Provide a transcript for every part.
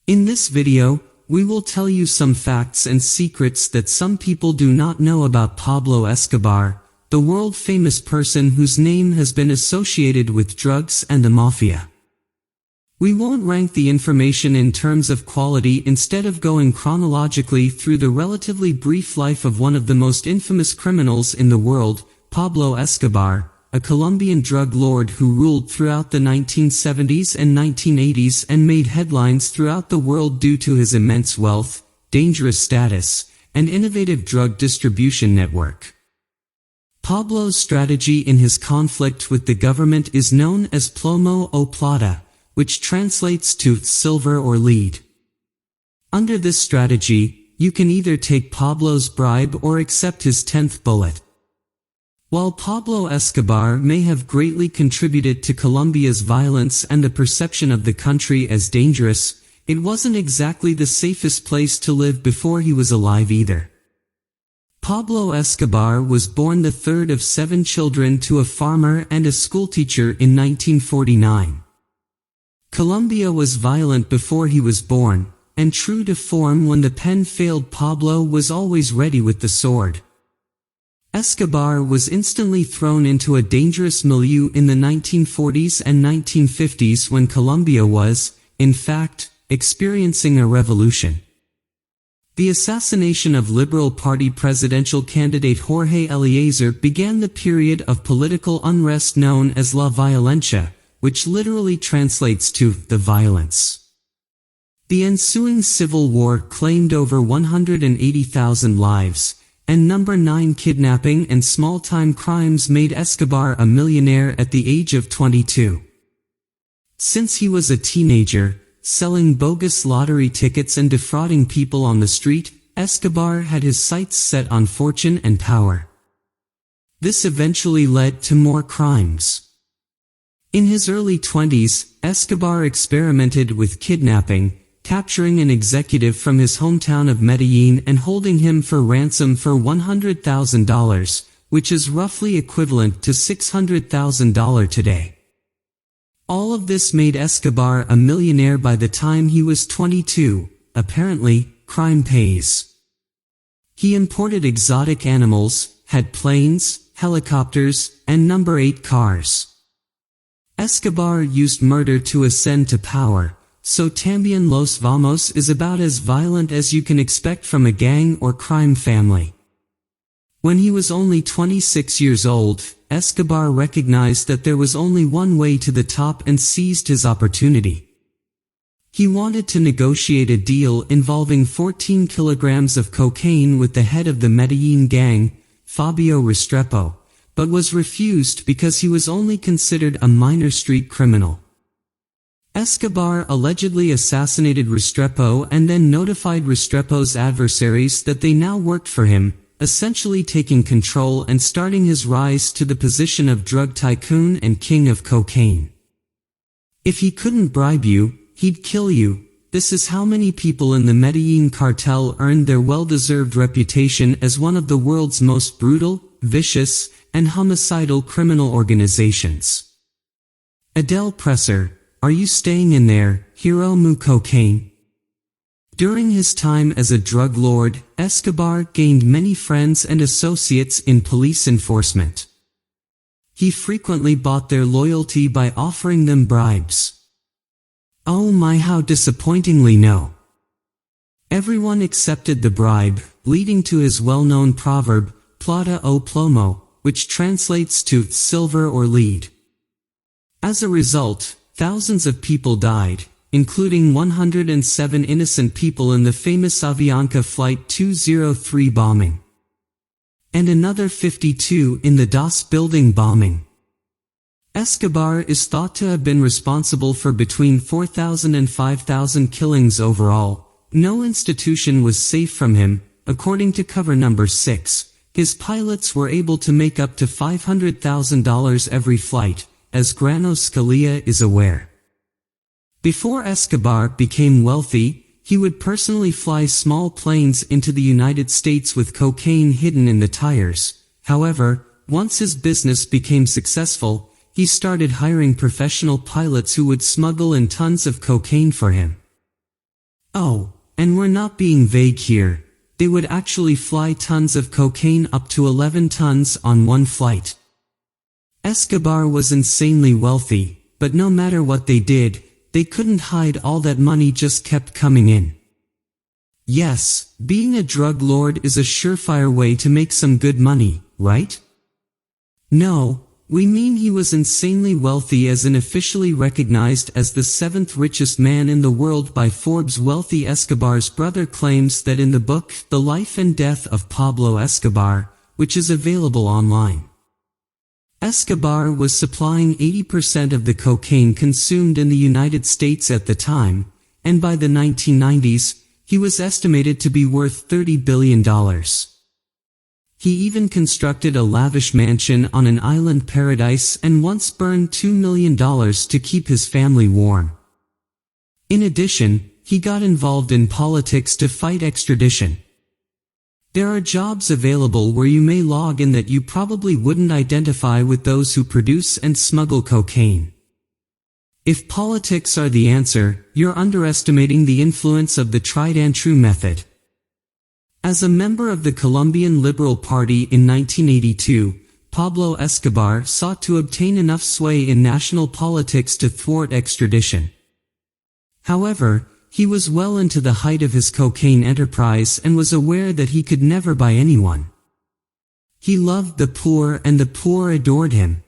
In this video, we will tell you some facts and secrets that some people do not know about Pablo Escobar, the world-famous person whose name has been associated with drugs and the Mafia. We won't rank the information in terms of quality. Instead of going chronologically through the relatively brief life of one of the most infamous criminals in the world, Pablo Escobar, a Colombian drug lord who ruled throughout the 1970s and 1980s and made headlines throughout the world due to his immense wealth, dangerous status, and innovative drug distribution network. Pablo's strategy in his conflict with the government is known as plomo o plata, which translates to silver or lead. Under this strategy, you can either take Pablo's bribe or accept his 10th bullet. While Pablo Escobar may have greatly contributed to Colombia's violence and the perception of the country as dangerous, it wasn't exactly the safest place to live before he was alive either. Pablo Escobar was born the third of 7 children to a farmer and a schoolteacher in 1949. Colombia was violent before he was born, and true to form, when the pen failed, Pablo was always ready with the sword. Escobar was instantly thrown into a dangerous milieu in the 1940s and 1950s when Colombia was, in fact, experiencing a revolution. The assassination of Liberal Party presidential candidate Jorge Eliezer began the period of political unrest known as La Violencia, which literally translates to the violence. The ensuing civil war claimed over 180,000 lives, and number 9 kidnapping and small-time crimes made Escobar a millionaire at the age of 22. Since he was a teenager, selling bogus lottery tickets and defrauding people on the street, Escobar had his sights set on fortune and power. This eventually led to more crimes. In his early 20s, Escobar experimented with kidnapping, capturing an executive from his hometown of Medellín and holding him for ransom for $100,000, which is roughly equivalent to $600,000 today. All of this made Escobar a millionaire by the time he was 22. Apparently, crime pays. He imported exotic animals, had planes, helicopters, and number 8 cars. Escobar used murder to ascend to power, so También Los Vamos is about as violent as you can expect from a gang or crime family. When he was only 26 years old, Escobar recognized that there was only one way to the top and seized his opportunity. He wanted to negotiate a deal involving 14 kilograms of cocaine with the head of the Medellín gang, Fabio Restrepo, but was refused because he was only considered a minor street criminal. Escobar allegedly assassinated Restrepo and then notified Restrepo's adversaries that they now worked for him, essentially taking control and starting his rise to the position of drug tycoon and king of cocaine. If he couldn't bribe you, he'd kill you. This is how many people in the Medellín Cartel earned their well-deserved reputation as one of the world's most brutal, vicious, and homicidal criminal organizations. Adele Presser, are you staying in there, hero mu cocaine? During his time as a drug lord, Escobar gained many friends and associates in police enforcement. He frequently bought their loyalty by offering them bribes. Oh my, how disappointingly no. Everyone accepted the bribe, leading to his well-known proverb, plata o plomo, which translates to silver or lead. As a result, thousands of people died, including 107 innocent people in the famous Avianca Flight 203 bombing, and another 52 in the DOS building bombing. Escobar is thought to have been responsible for between 4,000 and 5,000 killings overall. No institution was safe from him. According to cover number 6, his pilots were able to make up to $500,000 every flight, as Grano Scalia is aware. Before Escobar became wealthy, he would personally fly small planes into the United States with cocaine hidden in the tires. However, once his business became successful, he started hiring professional pilots who would smuggle in tons of cocaine for him. Oh, and we're not being vague here. They would actually fly tons of cocaine, up to 11 tons on one flight. Escobar was insanely wealthy, but no matter what they did, they couldn't hide. All that money just kept coming in. Yes, being a drug lord is a surefire way to make some good money, right? No, we mean he was insanely wealthy, as in officially recognized as the 7th richest man in the world by Forbes. Wealthy Escobar's brother claims that in the book, The Life and Death of Pablo Escobar, which is available online, Escobar was supplying 80% of the cocaine consumed in the United States at the time, and by the 1990s, he was estimated to be worth $30 billion. He even constructed a lavish mansion on an island paradise and once burned $2 million to keep his family warm. In addition, he got involved in politics to fight extradition. There are jobs available where you may log in that you probably wouldn't identify with those who produce and smuggle cocaine. If politics are the answer, you're underestimating the influence of the tried and true method. As a member of the Colombian Liberal Party in 1982, Pablo Escobar sought to obtain enough sway in national politics to thwart extradition. However, he was well into the height of his cocaine enterprise and was aware that he could never buy anyone. He loved the poor and the poor adored him.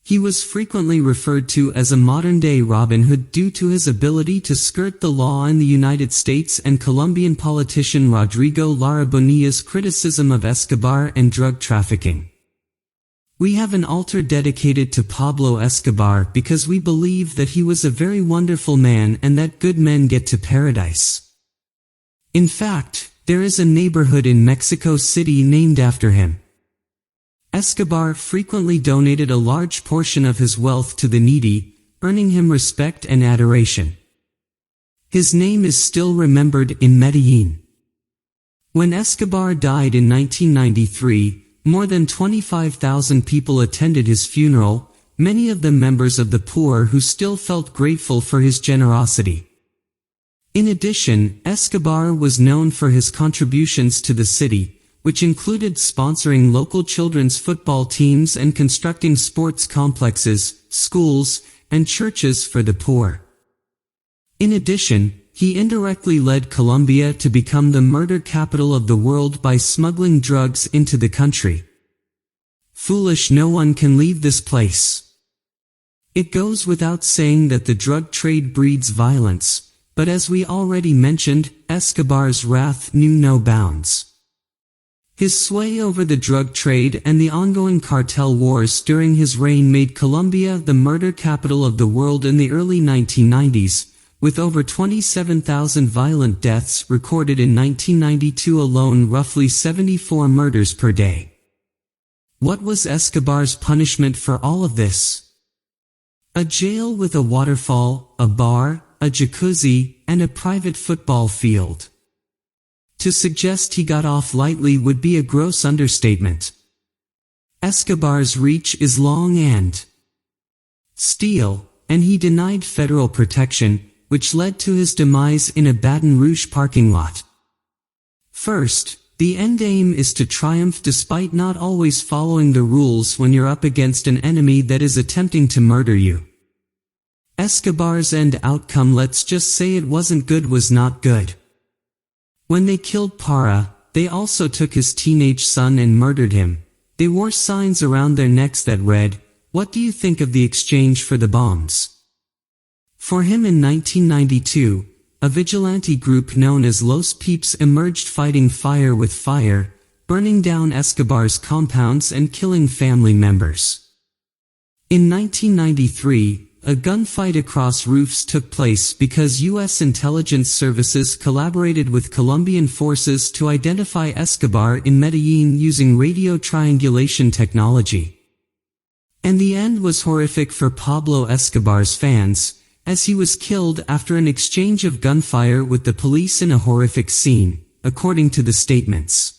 He was frequently referred to as a modern-day Robin Hood due to his ability to skirt the law in the United States, and Colombian politician Rodrigo Lara Bonilla's criticism of Escobar and drug trafficking. We have an altar dedicated to Pablo Escobar because we believe that he was a very wonderful man and that good men get to paradise. In fact, there is a neighborhood in Mexico City named after him. Escobar frequently donated a large portion of his wealth to the needy, earning him respect and adoration. His name is still remembered in Medellín. When Escobar died in 1993, more than 25,000 people attended his funeral, many of them members of the poor who still felt grateful for his generosity. In addition, Escobar was known for his contributions to the city, which included sponsoring local children's football teams and constructing sports complexes, schools, and churches for the poor. In addition, he indirectly led Colombia to become the murder capital of the world by smuggling drugs into the country. Foolish, no one can leave this place. It goes without saying that the drug trade breeds violence, but as we already mentioned, Escobar's wrath knew no bounds. His sway over the drug trade and the ongoing cartel wars during his reign made Colombia the murder capital of the world in the early 1990s, with over 27,000 violent deaths recorded in 1992 alone, roughly 74 murders per day. What was Escobar's punishment for all of this? A jail with a waterfall, a bar, a jacuzzi, and a private football field. To suggest he got off lightly would be a gross understatement. Escobar's reach is long and steel, and he denied federal protection, which led to his demise in a Baton Rouge parking lot. First, the end aim is to triumph despite not always following the rules when you're up against an enemy that is attempting to murder you. Escobar's end outcome, let's just say it wasn't good, was not good. When they killed Para, they also took his teenage son and murdered him. They wore signs around their necks that read, "What do you think of the exchange for the bombs?" For him in 1992, a vigilante group known as Los Peeps emerged fighting fire with fire, burning down Escobar's compounds and killing family members. In 1993, a gunfight across roofs took place because U.S. intelligence services collaborated with Colombian forces to identify Escobar in Medellín using radio triangulation technology. And the end was horrific for Pablo Escobar's fans, as he was killed after an exchange of gunfire with the police in a horrific scene, according to the statements.